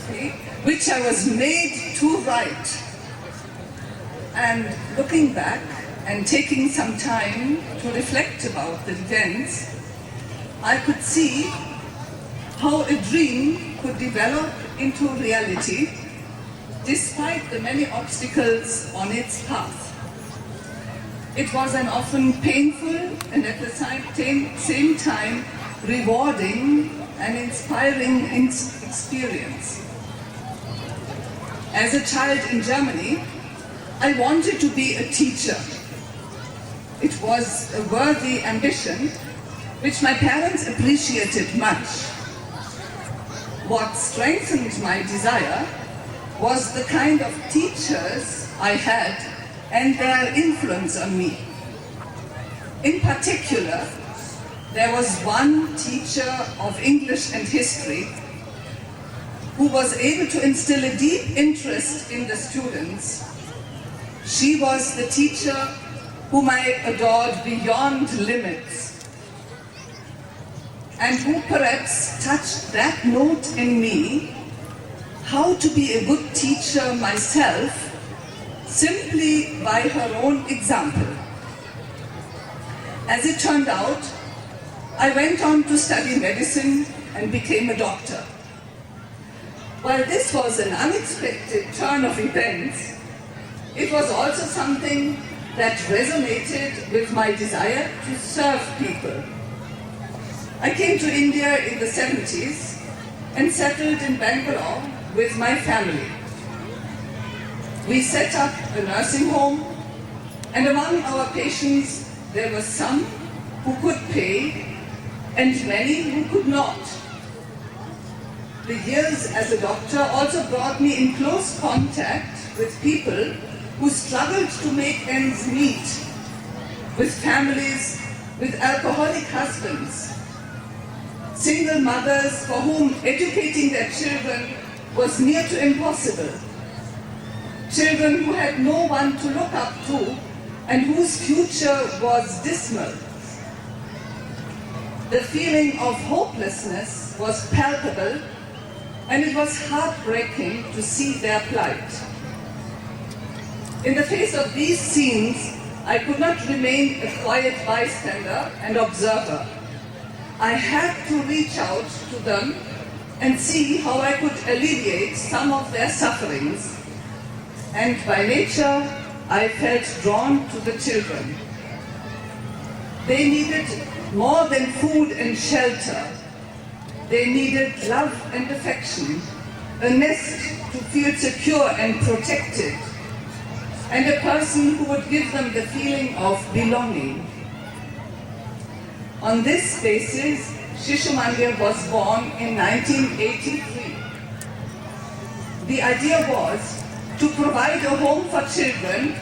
biography, which I was made to write. And looking back and taking some time to reflect about the events, I could see how a dream could develop into reality despite the many obstacles on its path. It was an often painful and at the same time rewarding and inspiring experience. As a child in Germany, I wanted to be a teacher. It was a worthy ambition which my parents appreciated much. What strengthened my desire was the kind of teachers I had and their influence on me. In particular, there was one teacher of English and history who was able to instill a deep interest in the students. She was the teacher whom I adored beyond limits, and who perhaps touched that note in me, how to be a good teacher myself, simply by her own example. As it turned out, I went on to study medicine and became a doctor. While this was an unexpected turn of events, it was also something that resonated with my desire to serve people. I came to India in the 70s and settled in Bangalore with my family. We set up a nursing home, and among our patients there were some who could pay and many who could not. The years as a doctor also brought me in close contact with people who struggled to make ends meet, with families with alcoholic husbands, single mothers for whom educating their children was near to impossible, children who had no one to look up to and whose future was dismal. The feeling of hopelessness was palpable, and it was heartbreaking to see their plight. In the face of these scenes, I could not remain a quiet bystander and observer. I had to reach out to them and see how I could alleviate some of their sufferings. And by nature, I felt drawn to the children. They needed more than food and shelter. They needed love and affection, a nest to feel secure and protected, and a person who would give them the feeling of belonging. On this basis, Shishumandir was born in 1983. The idea was to provide a home for children,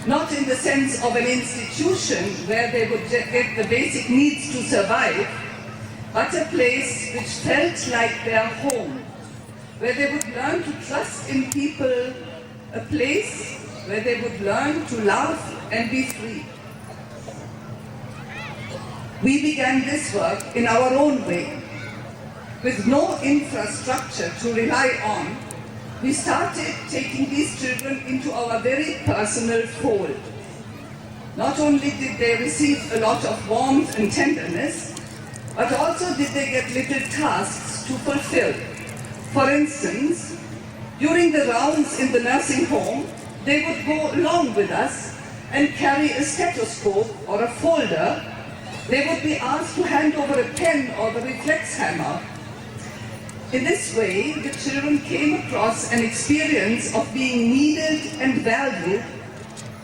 not in the sense of an institution where they would get the basic needs to survive, but a place which felt like their home, where they would learn to trust in people, a place where they would learn to love and be free. We began this work in our own way. With no infrastructure to rely on, we started taking these children into our very personal fold. Not only did they receive a lot of warmth and tenderness, but also did they get little tasks to fulfill. For instance, during the rounds in the nursing home, they would go along with us and carry a stethoscope or a folder. They would be asked to hand over a pen or the reflex hammer. In this way, the children came across an experience of being needed and valued,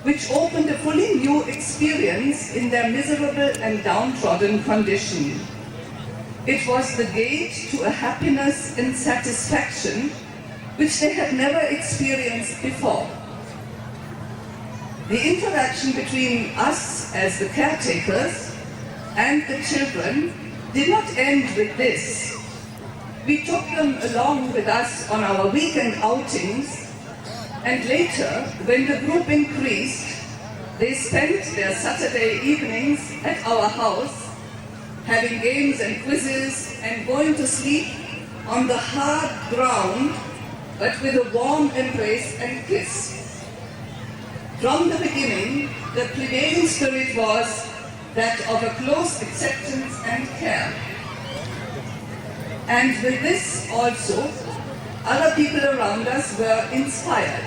which opened a fully new experience in their miserable and downtrodden condition. It was the gate to a happiness and satisfaction which they had never experienced before. The interaction between us as the caretakers and the children did not end with this. We took them along with us on our weekend outings, and later, when the group increased, they spent their Saturday evenings at our house, having games and quizzes and going to sleep on the hard ground but with a warm embrace and kiss. From the beginning, the prevailing spirit was that of a close acceptance and care. And with this also, other people around us were inspired.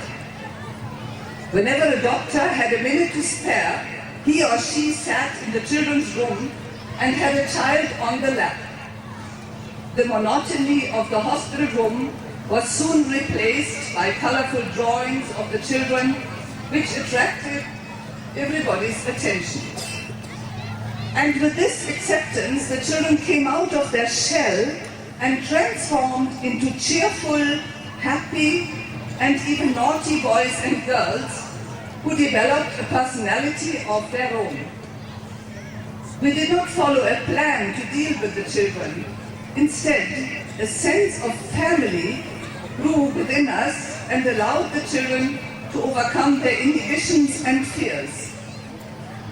Whenever a doctor had a minute to spare, he or she sat in the children's room and had a child on the lap. The monotony of the hospital room was soon replaced by colorful drawings of the children, which attracted everybody's attention. And with this acceptance, the children came out of their shell and transformed into cheerful, happy, and even naughty boys and girls who developed a personality of their own. We did not follow a plan to deal with the children. Instead, a sense of family grew within us and allowed the children to overcome their inhibitions and fears.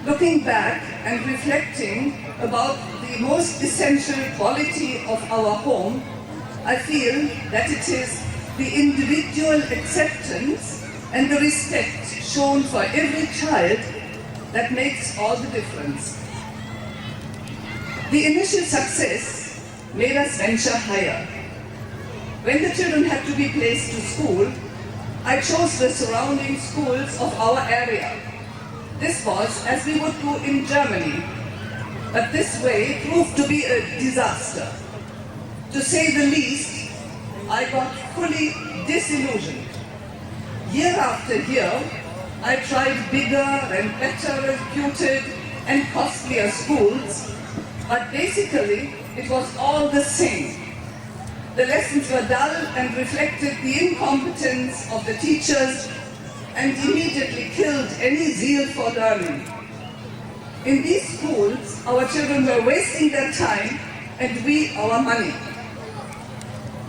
Looking back and reflecting about the most essential quality of our home, I feel that it is the individual acceptance and the respect shown for every child that makes all the difference. The initial success made us venture higher. When the children had to be placed to school, I chose the surrounding schools of our area. This was as we would do in Germany, but this way proved to be a disaster. To say the least, I got fully disillusioned. Year after year, I tried bigger and better reputed and costlier schools, but basically it was all the same. The lessons were dull and reflected the incompetence of the teachers and immediately killed any zeal for learning. In these schools, our children were wasting their time and we our money.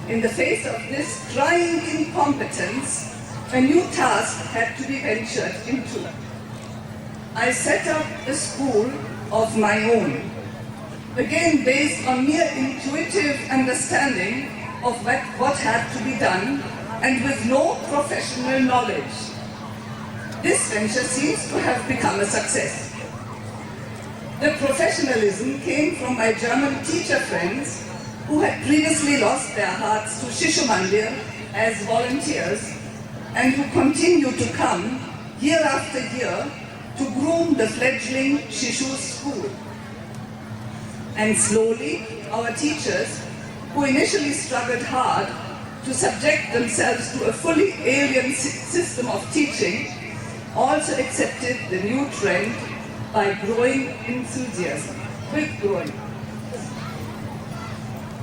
In the face of this crying incompetence, a new task had to be ventured into. I set up a school of my own, again based on mere intuitive understanding of what had to be done and with no professional knowledge. This venture seems to have become a success. The professionalism came from my German teacher friends who had previously lost their hearts to Shishumandir as volunteers and who continue to come year after year to groom the fledgling Shishu school. And slowly, our teachers, who initially struggled hard to subject themselves to a fully alien system of teaching, also accepted the new trend by growing enthusiasm, with growing.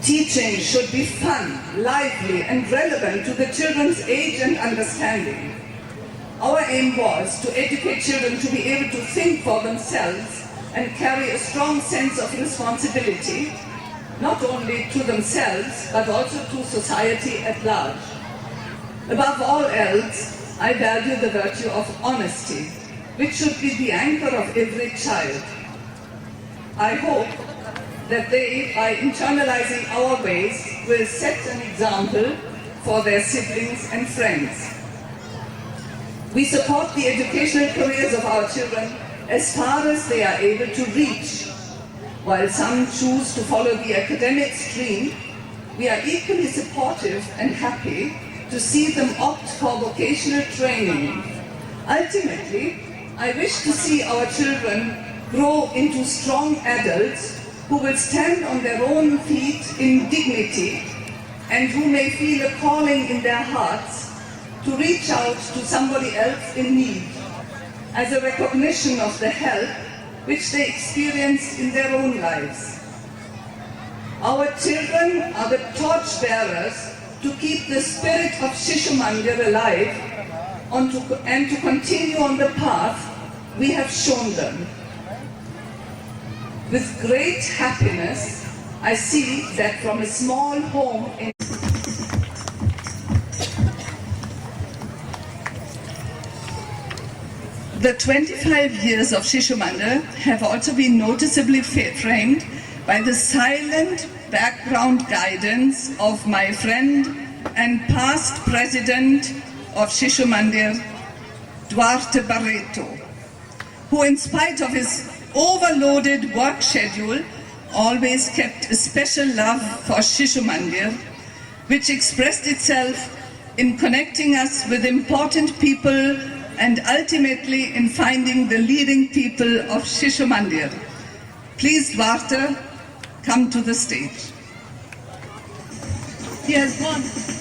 Teaching should be fun, lively, and relevant to the children's age and understanding. Our aim was to educate children to be able to think for themselves and carry a strong sense of responsibility, not only to themselves, but also to society at large. Above all else, I value the virtue of honesty, which should be the anchor of every child. I hope that they, by internalizing our ways, will set an example for their siblings and friends. We support the educational careers of our children as far as they are able to reach. While some choose to follow the academic stream, we are equally supportive and happy to see them opt for vocational training. Ultimately, I wish to see our children grow into strong adults who will stand on their own feet in dignity and who may feel a calling in their hearts to reach out to somebody else in need as a recognition of the help which they experience in their own lives. Our children are the torch-bearers to keep the spirit of Shishumandir alive and to continue on the path we have shown them. With great happiness, I see that from a small home in the 25 years of Shishumandir have also been noticeably framed by the silent background guidance of my friend and past president of Shishumandir, Duarte Barreto, who in spite of his overloaded work schedule always kept a special love for Shishumandir, which expressed itself in connecting us with important people and ultimately in finding the leading people of Shishumandir. Please, Duarte, come to the stage. He has gone.